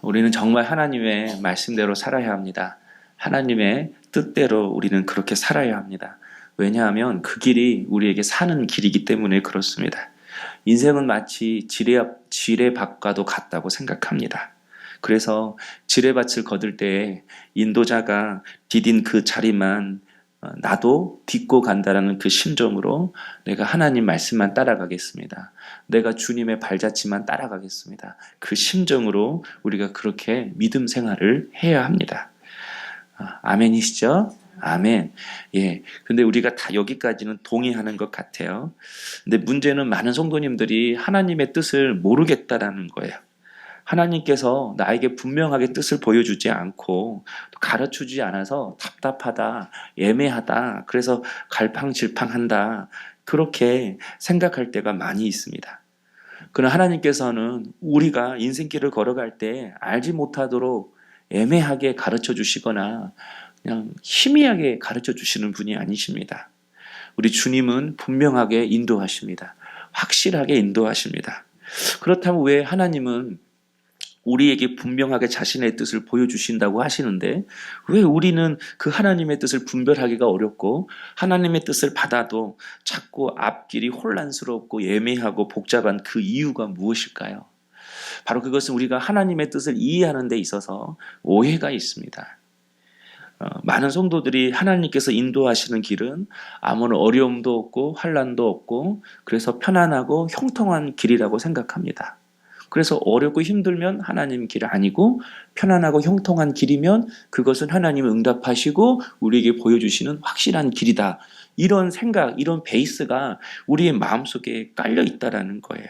우리는 정말 하나님의 말씀대로 살아야 합니다. 하나님의 뜻대로 우리는 그렇게 살아야 합니다. 왜냐하면 그 길이 우리에게 사는 길이기 때문에 그렇습니다. 인생은 마치 지뢰밭과도 같다고 생각합니다. 그래서 지뢰밭을 거둘 때에 인도자가 디딘 그 자리만 나도 딛고 간다라는 그 심정으로 내가 하나님 말씀만 따라가겠습니다. 내가 주님의 발자취만 따라가겠습니다. 그 심정으로 우리가 그렇게 믿음 생활을 해야 합니다. 아멘이시죠? 아멘. 예. 근데 우리가 다 여기까지는 동의하는 것 같아요. 근데 문제는 많은 성도님들이 하나님의 뜻을 모르겠다라는 거예요. 하나님께서 나에게 분명하게 뜻을 보여주지 않고 가르쳐주지 않아서 답답하다, 애매하다, 그래서 갈팡질팡한다, 그렇게 생각할 때가 많이 있습니다. 그러나 하나님께서는 우리가 인생길을 걸어갈 때 알지 못하도록 애매하게 가르쳐 주시거나 그냥 희미하게 가르쳐 주시는 분이 아니십니다. 우리 주님은 분명하게 인도하십니다. 확실하게 인도하십니다. 그렇다면 왜 하나님은 우리에게 분명하게 자신의 뜻을 보여주신다고 하시는데 왜 우리는 그 하나님의 뜻을 분별하기가 어렵고 하나님의 뜻을 받아도 자꾸 앞길이 혼란스럽고 애매하고 복잡한 그 이유가 무엇일까요? 바로 그것은 우리가 하나님의 뜻을 이해하는 데 있어서 오해가 있습니다. 많은 성도들이 하나님께서 인도하시는 길은 아무런 어려움도 없고 환난도 없고 그래서 편안하고 형통한 길이라고 생각합니다. 그래서 어렵고 힘들면 하나님 길 아니고 편안하고 형통한 길이면 그것은 하나님이 응답하시고 우리에게 보여주시는 확실한 길이다. 이런 생각, 이런 베이스가 우리의 마음속에 깔려 있다라는 거예요.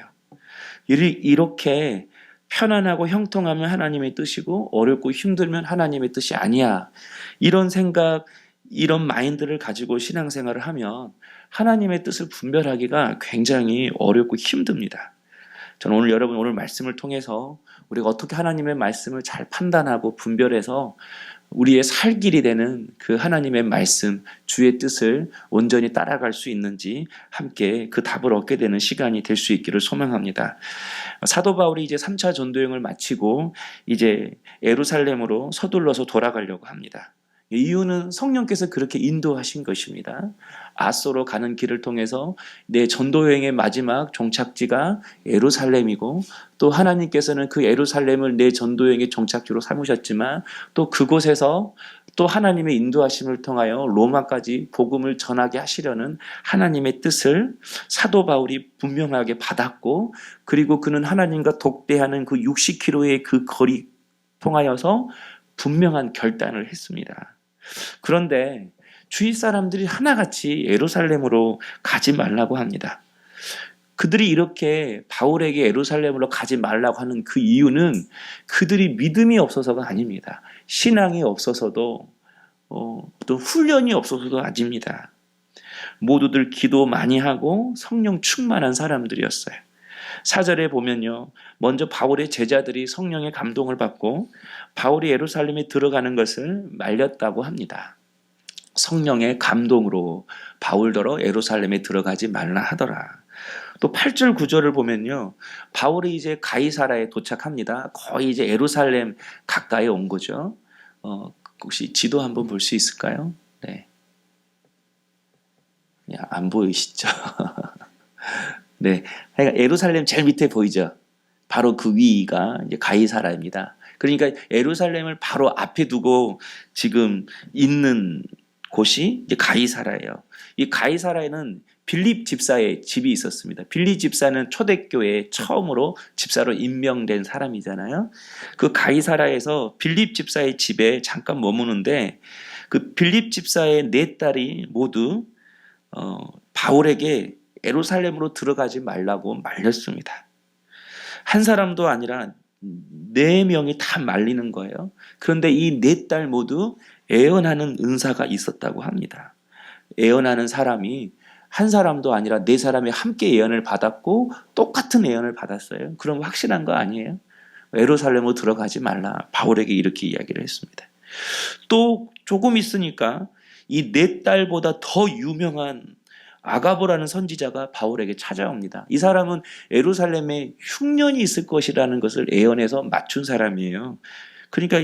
이렇게 편안하고 형통하면 하나님의 뜻이고 어렵고 힘들면 하나님의 뜻이 아니야. 이런 생각, 이런 마인드를 가지고 신앙생활을 하면 하나님의 뜻을 분별하기가 굉장히 어렵고 힘듭니다. 저는 오늘 말씀을 통해서 우리가 어떻게 하나님의 말씀을 잘 판단하고 분별해서 우리의 살 길이 되는 그 하나님의 말씀, 주의 뜻을 온전히 따라갈 수 있는지 함께 그 답을 얻게 되는 시간이 될 수 있기를 소망합니다. 사도 바울이 이제 3차 전도여행을 마치고 이제 예루살렘으로 서둘러서 돌아가려고 합니다. 이유는 성령께서 그렇게 인도하신 것입니다. 아소로 가는 길을 통해서 내 전도여행의 마지막 종착지가 예루살렘이고 또 하나님께서는 그 예루살렘을 내 전도여행의 종착지로 삼으셨지만 또 그곳에서 또 하나님의 인도하심을 통하여 로마까지 복음을 전하게 하시려는 하나님의 뜻을 사도 바울이 분명하게 받았고 그리고 그는 하나님과 독대하는 그 60km의 그 거리 통하여서 분명한 결단을 했습니다. 그런데 주위 사람들이 하나같이 예루살렘으로 가지 말라고 합니다. 그들이 이렇게 바울에게 예루살렘으로 가지 말라고 하는 그 이유는 그들이 믿음이 없어서가 아닙니다. 신앙이 없어서도 또 훈련이 없어서도 아닙니다. 모두들 기도 많이 하고 성령 충만한 사람들이었어요. 4절에 보면요. 먼저 바울의 제자들이 성령의 감동을 받고 바울이 예루살렘에 들어가는 것을 말렸다고 합니다. 성령의 감동으로 바울더러 예루살렘에 들어가지 말라 하더라. 또 8절 9절을 보면요. 바울이 이제 가이사라에 도착합니다. 거의 이제 예루살렘 가까이 온 거죠. 혹시 지도 한번 볼 수 있을까요? 네. 안 보이시죠? 네. 그러니까 예루살렘 제일 밑에 보이죠? 바로 그 위가 이제 가이사라입니다. 그러니까 예루살렘을 바로 앞에 두고 지금 있는 곳이 이제 가이사라예요. 이 가이사라에는 빌립 집사의 집이 있었습니다. 빌립 집사는 초대교회에 처음으로 집사로 임명된 사람이잖아요. 그 가이사라에서 빌립 집사의 집에 잠깐 머무는데 그 빌립 집사의 4딸이 모두 바울에게 예루살렘으로 들어가지 말라고 말렸습니다. 한 사람도 아니라 4명이 다 말리는 거예요. 그런데 이 4딸 모두 애언하는 은사가 있었다고 합니다. 애언하는 사람이 한 사람도 아니라 4사람이 함께 예언을 받았고 똑같은 예언을 받았어요. 그럼 확실한 거 아니에요? 예루살렘으로 들어가지 말라. 바울에게 이렇게 이야기를 했습니다. 또 조금 있으니까 이 4딸보다 더 유명한 아가보라는 선지자가 바울에게 찾아옵니다. 이 사람은 예루살렘에 흉년이 있을 것이라는 것을 예언해서 맞춘 사람이에요. 그러니까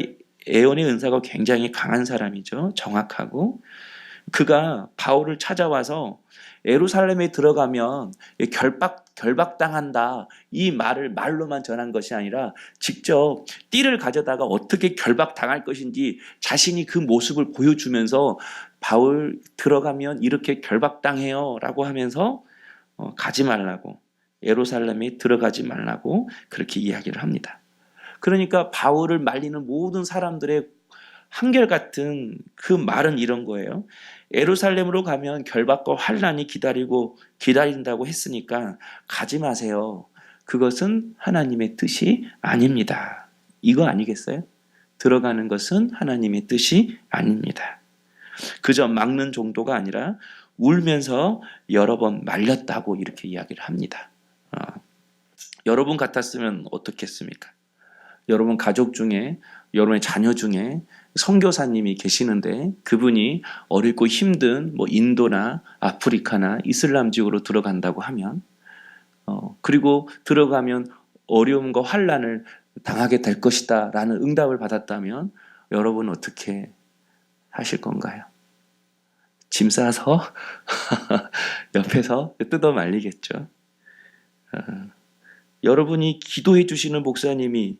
예언의 은사가 굉장히 강한 사람이죠. 정확하고. 그가 바울을 찾아와서 예루살렘에 들어가면 결박당한다. 이 말을 말로만 전한 것이 아니라 직접 띠를 가져다가 어떻게 결박당할 것인지 자신이 그 모습을 보여주면서 바울 들어가면 이렇게 결박당해요 라고 하면서 가지 말라고, 예루살렘에 들어가지 말라고 그렇게 이야기를 합니다. 그러니까 바울을 말리는 모든 사람들의 한결같은 그 말은 이런 거예요. 예루살렘으로 가면 결박과 환난이 기다린다고 했으니까 가지 마세요. 그것은 하나님의 뜻이 아닙니다. 이거 아니겠어요? 들어가는 것은 하나님의 뜻이 아닙니다. 그저 막는 정도가 아니라 울면서 여러 번 말렸다고 이렇게 이야기를 합니다. 여러분 같았으면 어떻겠습니까? 여러분 가족 중에, 여러분의 자녀 중에 선교사님이 계시는데 그분이 어렵고 힘든 인도나 아프리카나 이슬람 지역으로 들어간다고 하면, 그리고 들어가면 어려움과 환난을 당하게 될 것이다 라는 응답을 받았다면 여러분 어떻게 하실 건가요? 짐 싸서 옆에서 뜯어 말리겠죠. 여러분이 기도해 주시는 목사님이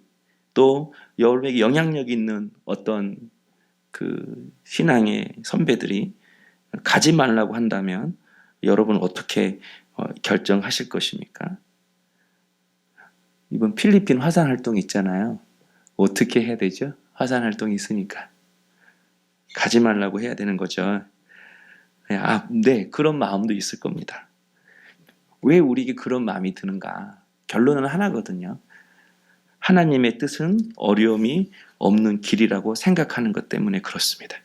또 여러분에게 영향력 있는 어떤 그 신앙의 선배들이 가지 말라고 한다면 여러분 어떻게 결정하실 것입니까? 이번 필리핀 화산 활동 있잖아요. 어떻게 해야 되죠? 화산 활동이 있으니까 가지 말라고 해야 되는 거죠. 네, 그런 마음도 있을 겁니다. 왜 우리에게 그런 마음이 드는가? 결론은 하나거든요. 하나님의 뜻은 어려움이 없는 길이라고 생각하는 것 때문에 그렇습니다.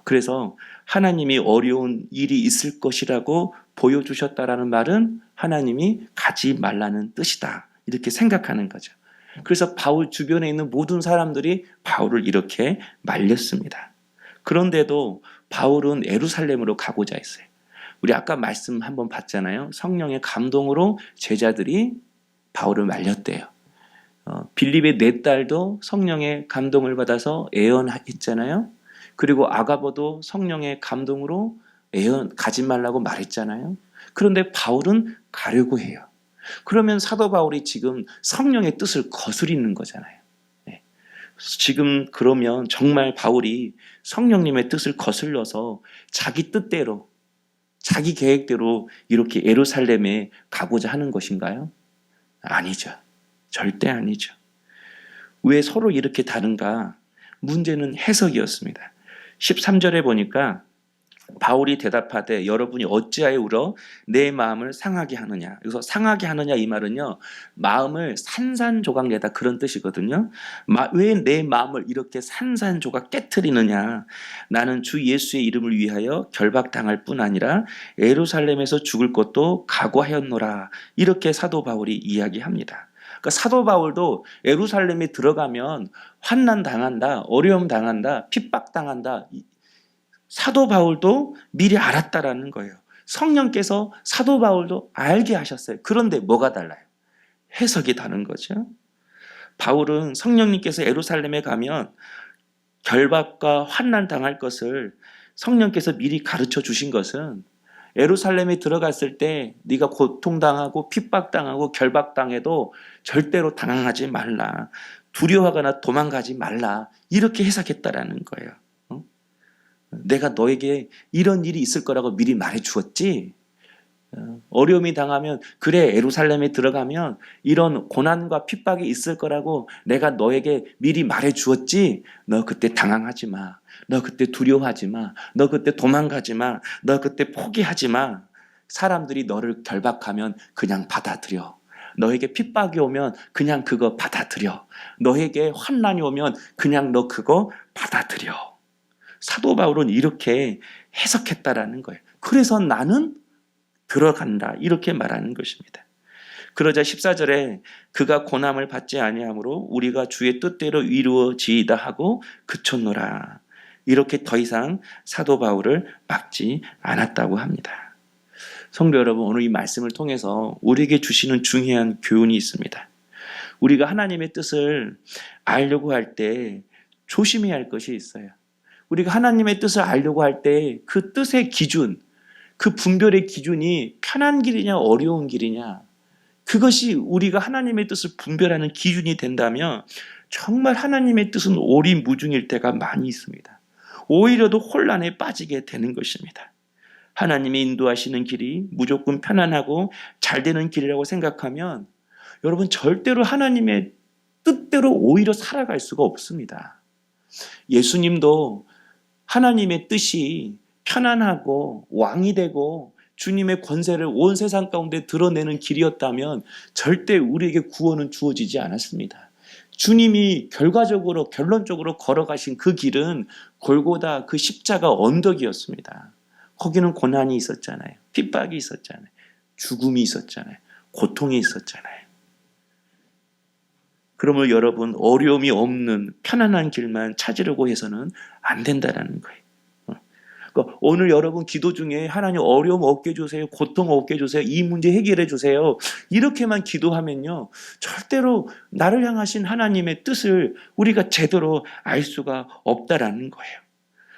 그래서 하나님이 어려운 일이 있을 것이라고 보여주셨다라는 말은 하나님이 가지 말라는 뜻이다. 이렇게 생각하는 거죠. 그래서 바울 주변에 있는 모든 사람들이 바울을 이렇게 말렸습니다. 그런데도 바울은 예루살렘으로 가고자 했어요. 우리 아까 말씀 한번 봤잖아요. 성령의 감동으로 제자들이 바울을 말렸대요. 빌립의 네 딸도 성령의 감동을 받아서 예언했잖아요. 그리고 아가보도 성령의 감동으로 가지 말라고 말했잖아요. 그런데 바울은 가려고 해요. 그러면 사도 바울이 지금 성령의 뜻을 거스리는 거잖아요. 지금 그러면 정말 바울이 성령님의 뜻을 거슬러서 자기 뜻대로, 자기 계획대로 이렇게 예루살렘에 가고자 하는 것인가요? 아니죠. 절대 아니죠. 왜 서로 이렇게 다른가? 문제는 해석이었습니다. 13절에 보니까 바울이 대답하되 여러분이 어찌하여 울어 내 마음을 상하게 하느냐. 여기서 상하게 하느냐 이 말은요, 마음을 산산조각 내다 그런 뜻이거든요. 왜 내 마음을 이렇게 산산조각 깨트리느냐. 나는 주 예수의 이름을 위하여 결박당할 뿐 아니라 예루살렘에서 죽을 것도 각오하였노라. 이렇게 사도 바울이 이야기합니다. 그러니까 사도 바울도 예루살렘에 들어가면 환난 당한다, 어려움 당한다, 핍박 당한다. 사도 바울도 미리 알았다라는 거예요. 성령께서 사도 바울도 알게 하셨어요. 그런데 뭐가 달라요? 해석이 다른 거죠. 바울은 성령님께서 예루살렘에 가면 결박과 환난 당할 것을 성령께서 미리 가르쳐 주신 것은 예루살렘에 들어갔을 때 네가 고통당하고 핍박당하고 결박당해도 절대로 당황하지 말라. 두려워하거나 도망가지 말라. 이렇게 해석했다라는 거예요. 내가 너에게 이런 일이 있을 거라고 미리 말해 주었지. 어려움이 당하면 그래 예루살렘에 들어가면 이런 고난과 핍박이 있을 거라고 내가 너에게 미리 말해 주었지. 너 그때 당황하지 마. 너 그때 두려워하지 마. 너 그때 도망가지 마. 너 그때 포기하지 마. 사람들이 너를 결박하면 그냥 받아들여. 너에게 핍박이 오면 그냥 그거 받아들여. 너에게 환난이 오면 그냥 너 그거 받아들여. 사도 바울은 이렇게 해석했다라는 거예요. 그래서 나는 들어간다. 이렇게 말하는 것입니다. 그러자 14절에 그가 고난을 받지 아니하므로 우리가 주의 뜻대로 이루어지이다 하고 그쳤노라. 이렇게 더 이상 사도 바울을 막지 않았다고 합니다. 성도 여러분, 오늘 이 말씀을 통해서 우리에게 주시는 중요한 교훈이 있습니다. 우리가 하나님의 뜻을 알려고 할 때 조심해야 할 것이 있어요. 우리가 하나님의 뜻을 알려고 할 때 그 뜻의 기준, 그 분별의 기준이 편한 길이냐 어려운 길이냐, 그것이 우리가 하나님의 뜻을 분별하는 기준이 된다면 정말 하나님의 뜻은 오리무중일 때가 많이 있습니다. 오히려 더 혼란에 빠지게 되는 것입니다. 하나님이 인도하시는 길이 무조건 편안하고 잘 되는 길이라고 생각하면 여러분 절대로 하나님의 뜻대로 오히려 살아갈 수가 없습니다. 예수님도 하나님의 뜻이 편안하고 왕이 되고 주님의 권세를 온 세상 가운데 드러내는 길이었다면 절대 우리에게 구원은 주어지지 않았습니다. 주님이 결론적으로 걸어가신 그 길은 골고다 그 십자가 언덕이었습니다. 거기는 고난이 있었잖아요. 핍박이 있었잖아요. 죽음이 있었잖아요. 고통이 있었잖아요. 그러면 여러분, 어려움이 없는 편안한 길만 찾으려고 해서는 안 된다는 거예요. 그러니까 오늘 여러분 기도 중에 하나님 어려움 없게 해주세요. 고통 없게 해주세요. 이 문제 해결해 주세요. 이렇게만 기도하면요, 절대로 나를 향하신 하나님의 뜻을 우리가 제대로 알 수가 없다라는 거예요.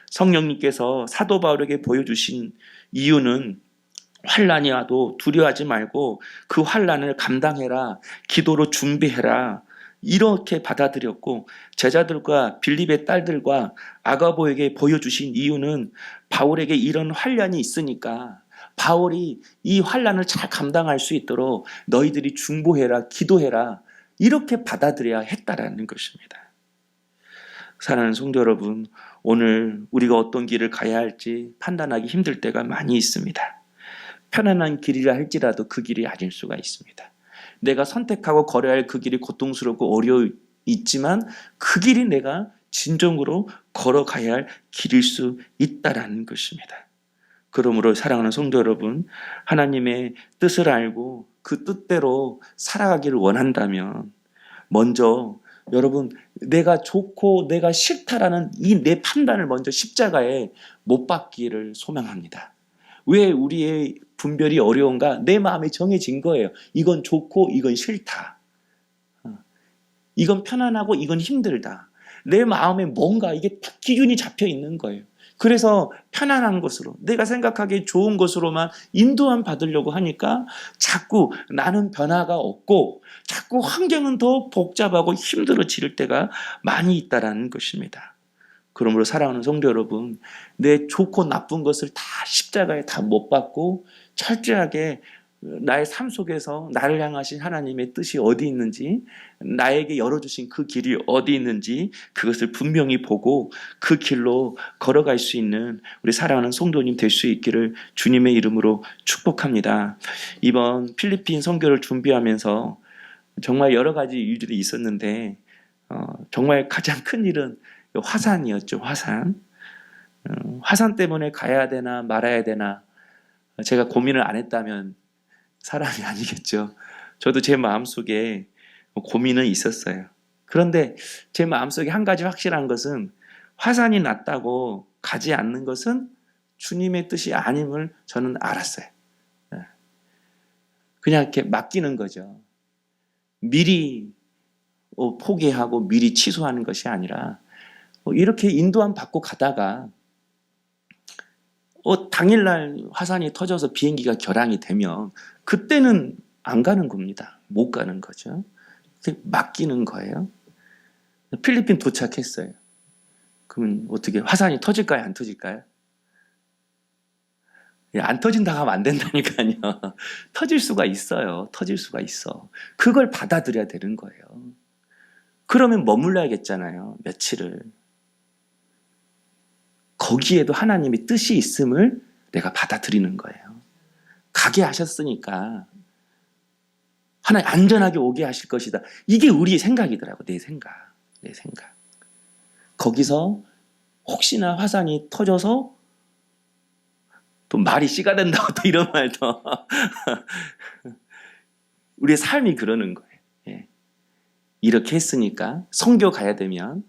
성령님께서 사도 바울에게 보여주신 이유는 환난이 와도 두려워하지 말고 그 환난을 감당해라. 기도로 준비해라. 이렇게 받아들였고, 제자들과 빌립의 딸들과 아가보에게 보여주신 이유는 바울에게 이런 환난이 있으니까 바울이 이 환난을 잘 감당할 수 있도록 너희들이 중보해라, 기도해라, 이렇게 받아들여야 했다라는 것입니다. 사랑하는 성도 여러분, 오늘 우리가 어떤 길을 가야 할지 판단하기 힘들 때가 많이 있습니다. 편안한 길이라 할지라도 그 길이 아닐 수가 있습니다. 내가 선택하고 걸어야 할 그 길이 고통스럽고 어려있지만 그 길이 내가 진정으로 걸어가야 할 길일 수 있다라는 것입니다. 그러므로 사랑하는 성도 여러분, 하나님의 뜻을 알고 그 뜻대로 살아가기를 원한다면 먼저 여러분, 내가 좋고 내가 싫다라는 이 내 판단을 먼저 십자가에 못 박기를 소망합니다. 왜 우리의 분별이 어려운가? 내 마음에 정해진 거예요. 이건 좋고 이건 싫다. 이건 편안하고 이건 힘들다. 내 마음에 뭔가 이게 딱 기준이 잡혀 있는 거예요. 그래서 편안한 것으로, 내가 생각하기에 좋은 것으로만 인도함 받으려고 하니까 자꾸 나는 변화가 없고 자꾸 환경은 더 복잡하고 힘들어질 때가 많이 있다는 것입니다. 그러므로 사랑하는 성도 여러분, 내 좋고 나쁜 것을 다 십자가에 다 못 박고 철저하게 나의 삶 속에서 나를 향하신 하나님의 뜻이 어디 있는지, 나에게 열어주신 그 길이 어디 있는지 그것을 분명히 보고 그 길로 걸어갈 수 있는 우리 사랑하는 성도님 될 수 있기를 주님의 이름으로 축복합니다. 이번 필리핀 선교를 준비하면서 정말 여러 가지 일들이 있었는데 정말 가장 큰 일은 화산이었죠. 화산 때문에 가야 되나 말아야 되나 제가 고민을 안 했다면 사람이 아니겠죠. 저도 제 마음속에 고민은 있었어요. 그런데 제 마음속에 한 가지 확실한 것은 화산이 났다고 가지 않는 것은 주님의 뜻이 아님을 저는 알았어요. 그냥 이렇게 맡기는 거죠. 미리 포기하고 미리 취소하는 것이 아니라 이렇게 인도함 받고 가다가 당일날 화산이 터져서 비행기가 결항이 되면 그때는 안 가는 겁니다. 못 가는 거죠. 맡기는 거예요. 필리핀 도착했어요. 그러면 어떻게 화산이 터질까요? 안 터질까요? 안 터진다고 하면 안 된다니까요. 터질 수가 있어요. 터질 수가 있어. 그걸 받아들여야 되는 거예요. 그러면 머물러야겠잖아요. 며칠을. 거기에도 하나님의 뜻이 있음을 내가 받아들이는 거예요. 가게 하셨으니까 하나님 안전하게 오게 하실 것이다. 이게 우리의 생각이더라고. 내 생각. 거기서 혹시나 화산이 터져서 또 말이 씨가 된다고 또 이런 말도 우리의 삶이 그러는 거예요. 예. 이렇게 했으니까 선교 가야 되면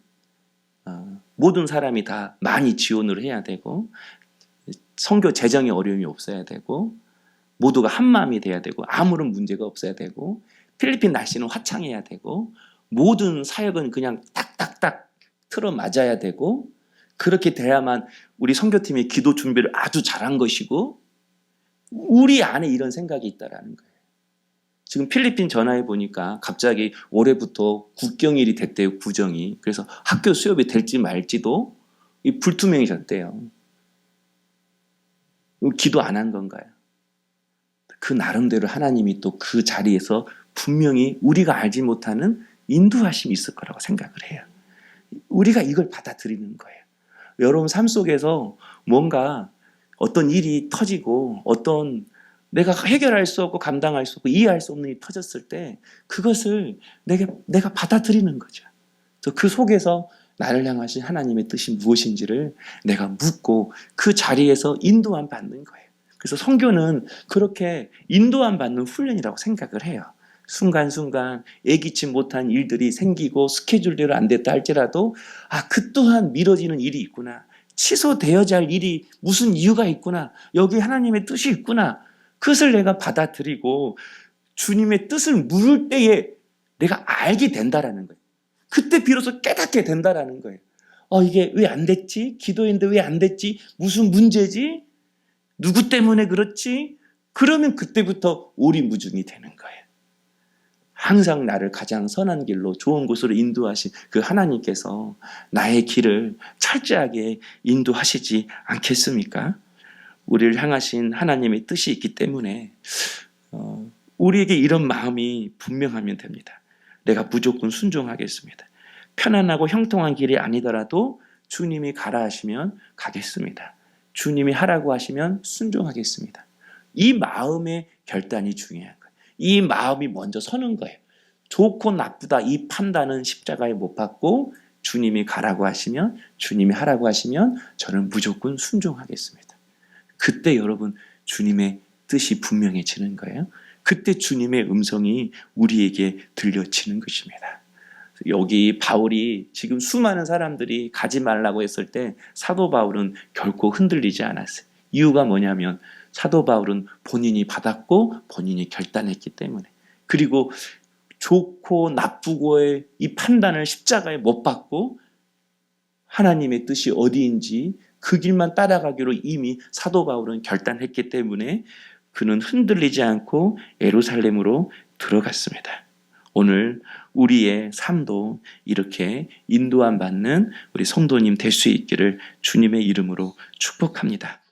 모든 사람이 다 많이 지원을 해야 되고 선교 재정에 어려움이 없어야 되고 모두가 한 마음이 돼야 되고 아무런 문제가 없어야 되고 필리핀 날씨는 화창해야 되고 모든 사역은 그냥 딱딱딱 틀어 맞아야 되고 그렇게 돼야만 우리 선교팀이 기도 준비를 아주 잘한 것이고 우리 안에 이런 생각이 있다라는 거예요. 지금 필리핀 전화해 보니까 갑자기 올해부터 국경일이 됐대요. 구정이. 그래서 학교 수업이 될지 말지도 불투명해졌대요. 기도 안 한 건가요? 그 나름대로 하나님이 또 그 자리에서 분명히 우리가 알지 못하는 인도하심이 있을 거라고 생각을 해요. 우리가 이걸 받아들이는 거예요. 여러분 삶 속에서 뭔가 어떤 일이 터지고 어떤 내가 해결할 수 없고 감당할 수 없고 이해할 수 없는 일이 터졌을 때 그것을 내가 받아들이는 거죠. 그 속에서 나를 향하신 하나님의 뜻이 무엇인지를 내가 묻고 그 자리에서 인도함 받는 거예요. 그래서 선교는 그렇게 인도함 받는 훈련이라고 생각을 해요. 순간순간 예기치 못한 일들이 생기고 스케줄대로 안 됐다 할지라도 그 또한 미뤄지는 일이 있구나. 취소되어야 할 일이 무슨 이유가 있구나. 여기 하나님의 뜻이 있구나. 그것을 내가 받아들이고 주님의 뜻을 물을 때에 내가 알게 된다라는 거예요. 그때 비로소 깨닫게 된다라는 거예요. 이게 왜 안 됐지? 기도했는데 왜 안 됐지? 무슨 문제지? 누구 때문에 그렇지? 그러면 그때부터 오리무중이 되는 거예요. 항상 나를 가장 선한 길로 좋은 곳으로 인도하신 그 하나님께서 나의 길을 철저하게 인도하시지 않겠습니까? 우리를 향하신 하나님의 뜻이 있기 때문에 우리에게 이런 마음이 분명하면 됩니다. 내가 무조건 순종하겠습니다. 편안하고 형통한 길이 아니더라도 주님이 가라 하시면 가겠습니다. 주님이 하라고 하시면 순종하겠습니다. 이 마음의 결단이 중요한 거예요. 이 마음이 먼저 서는 거예요. 좋고 나쁘다 이 판단은 십자가에 못 박고 주님이 가라고 하시면 주님이 하라고 하시면 저는 무조건 순종하겠습니다. 그때 여러분 주님의 뜻이 분명해지는 거예요. 그때 주님의 음성이 우리에게 들려지는 것입니다. 여기 바울이 지금 수많은 사람들이 가지 말라고 했을 때 사도 바울은 결코 흔들리지 않았어요. 이유가 뭐냐면 사도 바울은 본인이 받았고 본인이 결단했기 때문에 그리고 좋고 나쁘고의 이 판단을 십자가에 못 박고 하나님의 뜻이 어디인지 그 길만 따라가기로 이미 사도 바울은 결단했기 때문에 그는 흔들리지 않고 예루살렘으로 들어갔습니다. 오늘 우리의 삶도 이렇게 인도함 받는 우리 성도님 될 수 있기를 주님의 이름으로 축복합니다.